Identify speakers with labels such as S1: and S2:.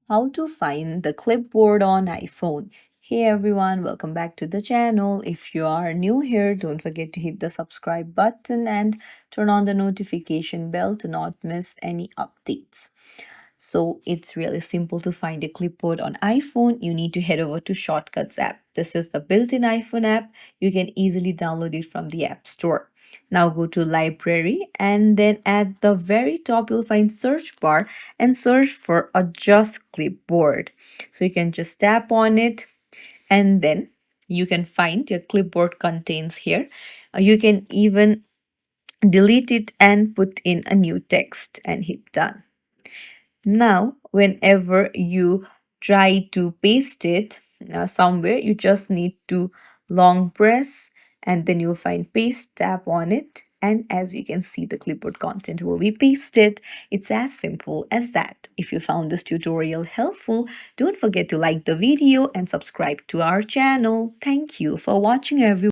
S1: How to find the clipboard on iPhone. Hey everyone, welcome back to the channel. If you are new here, don't forget to hit the subscribe button and turn on the notification bell to not miss any updates. So it's really simple to find a clipboard on iPhone. You need to head over to Shortcuts app. This is the built-in iPhone app. You can easily download it from the App Store. Now go to Library and then at the very top you'll find search bar and search for a Just Clipboard. So you can just tap on it and then you can find your clipboard contains here. You can even delete it and put in a new text and hit done. Now, whenever you try to paste it somewhere, you just need to long press and then you'll find paste, tap on it. And as you can see, the clipboard content will be pasted. It's as simple as that. If you found this tutorial helpful, don't forget to like the video and subscribe to our channel. Thank you for watching, everyone.